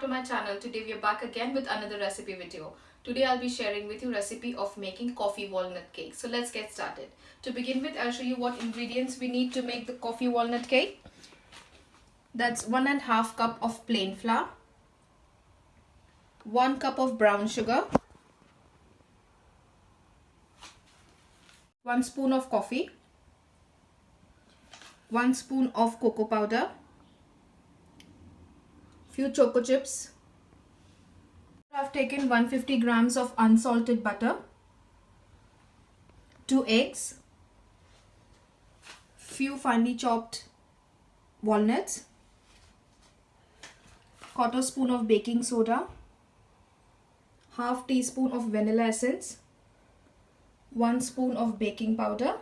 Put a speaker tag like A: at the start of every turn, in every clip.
A: my channel. Today we are back again with another recipe video. Today I'll be sharing with you recipe of making coffee walnut cake. So let's get started. To begin with, I'll show you what ingredients we need to make the coffee walnut cake. That's 1.5 cup of plain flour, 1 cup of brown sugar, 1 spoon of coffee, 1 spoon of cocoa powder, few choco chips. I've taken 150 grams of unsalted butter, 2 eggs, few finely chopped walnuts, quarter spoon of baking soda, half teaspoon of vanilla essence, 1 spoon of baking powder,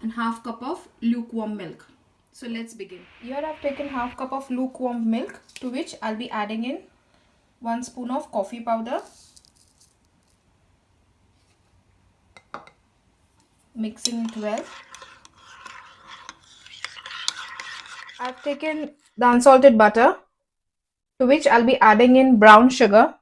A: and half cup of lukewarm milk. So let's begin. Here I've taken half cup of lukewarm milk, to which I'll be adding in 1 spoon of coffee powder, mixing it well. I've taken the unsalted butter, to which I'll be adding in brown sugar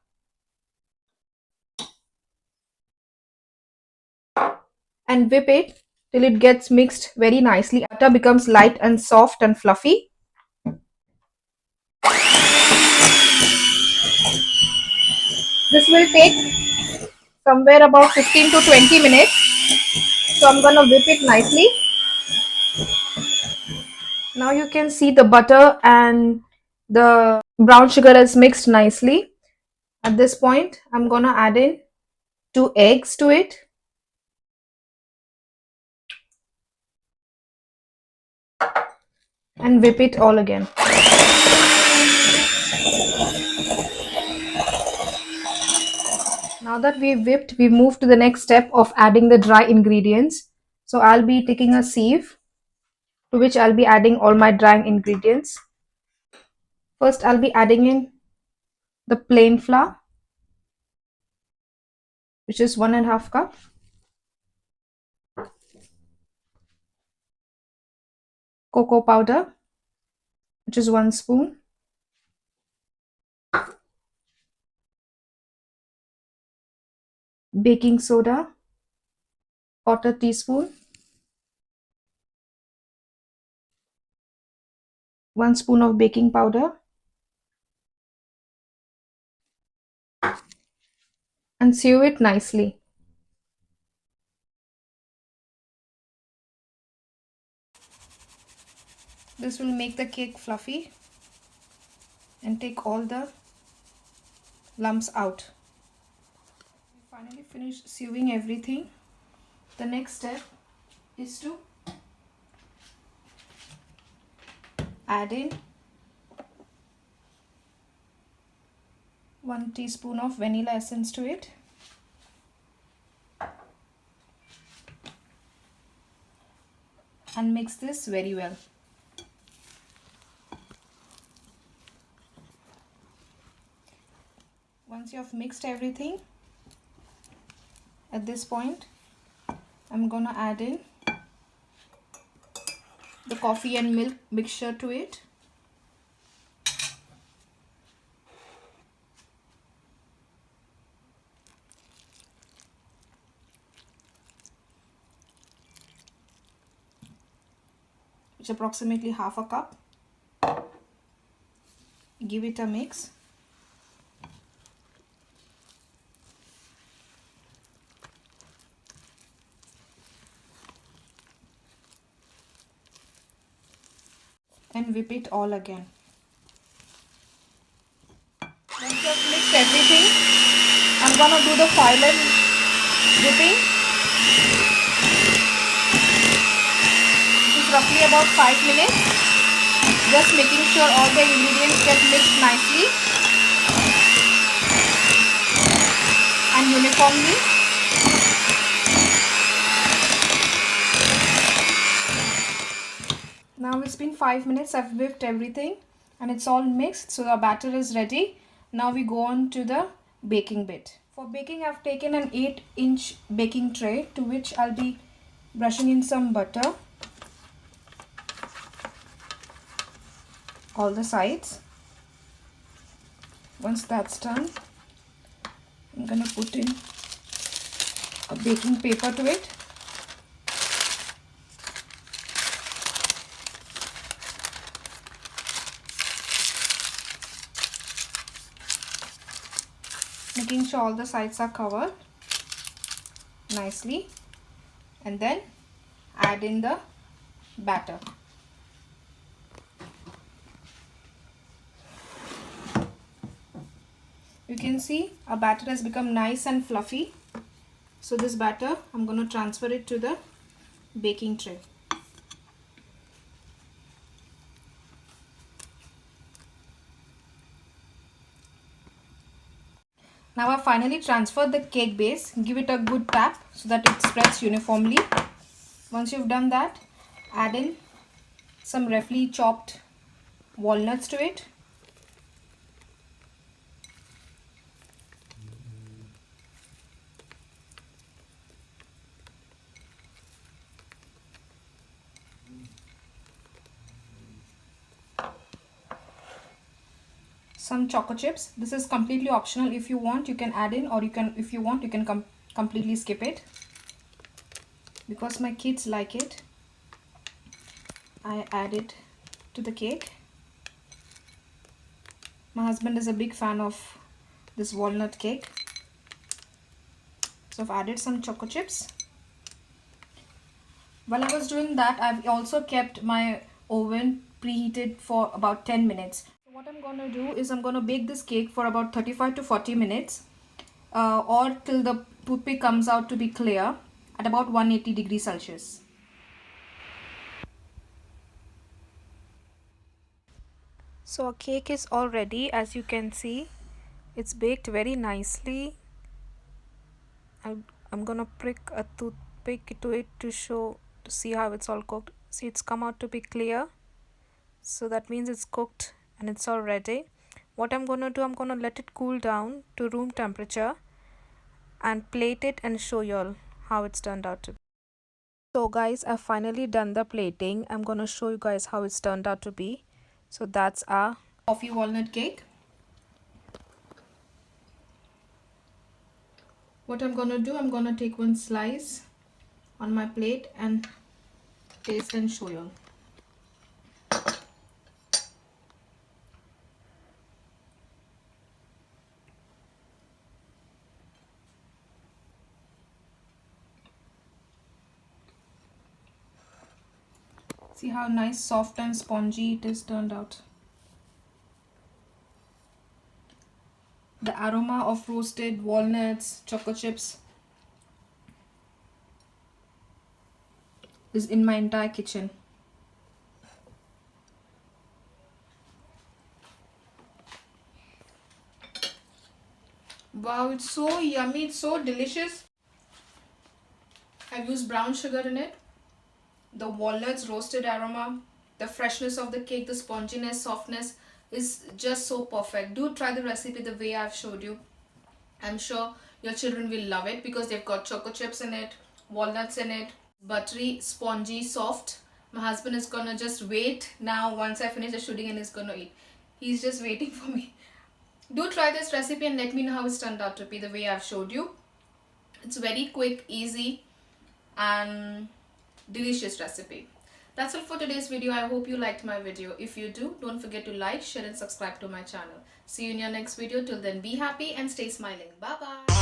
A: and whip it till it gets mixed very nicely. Butter becomes light and soft and fluffy. This will take somewhere about 15 to 20 minutes. So I'm gonna whip it nicely. Now you can see the butter and the brown sugar is mixed nicely. At this point, I'm gonna add in 2 eggs to it. And whip it all again. Now that we've whipped, we move to the next step of adding the dry ingredients. So I'll be taking a sieve, to which I'll be adding all my dry ingredients. First, I'll be adding in the plain flour, which is 1.5 cup. Cocoa powder, which is 1 spoon. Baking soda, quarter teaspoon. 1 spoon of baking powder. And sieve it nicely. This will make the cake fluffy and take all the lumps out. We finally finished sieving everything. The next step is to add in 1 teaspoon of vanilla essence to it. And mix this very well. Once you have mixed everything, at this point, I'm gonna add in the coffee and milk mixture to it. Which is approximately half a cup. Give it a mix. And whip it all again. Once you have mixed everything, I'm gonna do the final whipping. It is roughly about 5 minutes. Just making sure all the ingredients get mixed nicely and uniformly. Now it's been 5 minutes. I've whipped everything and it's all mixed, so the batter is ready. Now we go on to the baking bit. For baking, I've taken an 8-inch baking tray, to which I'll be brushing in some butter all the sides. Once that's done, I'm gonna put in a baking paper to it. Making sure all the sides are covered nicely, and then add in the batter. You can see our batter has become nice and fluffy. So this batter, I'm going to transfer it to the baking tray. Now I finally transferred the cake base. Give it a good tap so that it spreads uniformly. Once you've done that, add in some roughly chopped walnuts to it. Some choco chips. This is completely optional. If you want, you can add in, or if you want, you can completely skip it. Because my kids like it, I add it to the cake. My husband is a big fan of this walnut cake. So I've added some choco chips. While I was doing that, I've also kept my oven preheated for about 10 minutes. So what I'm going to do is I'm going to bake this cake for about 35 to 40 minutes or till the toothpick comes out to be clear at about 180 degrees Celsius. So our cake is all ready. As you can see, it's baked very nicely. I'm gonna prick a toothpick to it to see how it's all cooked. See, it's come out to be clear, so that means it's cooked and it's all ready. What I'm gonna do, I'm gonna let it cool down to room temperature and plate it and show you all how it's turned out to be. So guys, I've finally done the plating. I'm gonna show you guys how it's turned out to be. So that's our coffee walnut cake. What I'm gonna do, I'm gonna take one slice on my plate and taste and show you. See how nice, soft and spongy it is turned out. The aroma of roasted walnuts, choco chips is in my entire kitchen. Wow, it's so yummy, it's so delicious. I've used brown sugar in it. The walnuts, roasted aroma, the freshness of the cake, the sponginess, softness is just so perfect. Do try the recipe the way I've showed you. I'm sure your children will love it because they've got choco chips in it, walnuts in it, buttery, spongy, soft. My husband is gonna just wait now once I finish the shooting and he's gonna eat. He's just waiting for me. Do try this recipe and let me know how it's turned out to be the way I've showed you. It's very quick, easy and delicious recipe. That's all for today's video. I hope you liked my video. If you do, don't forget to like, share and subscribe to my channel. See you in your next video. Till then, be happy and stay smiling. Bye bye.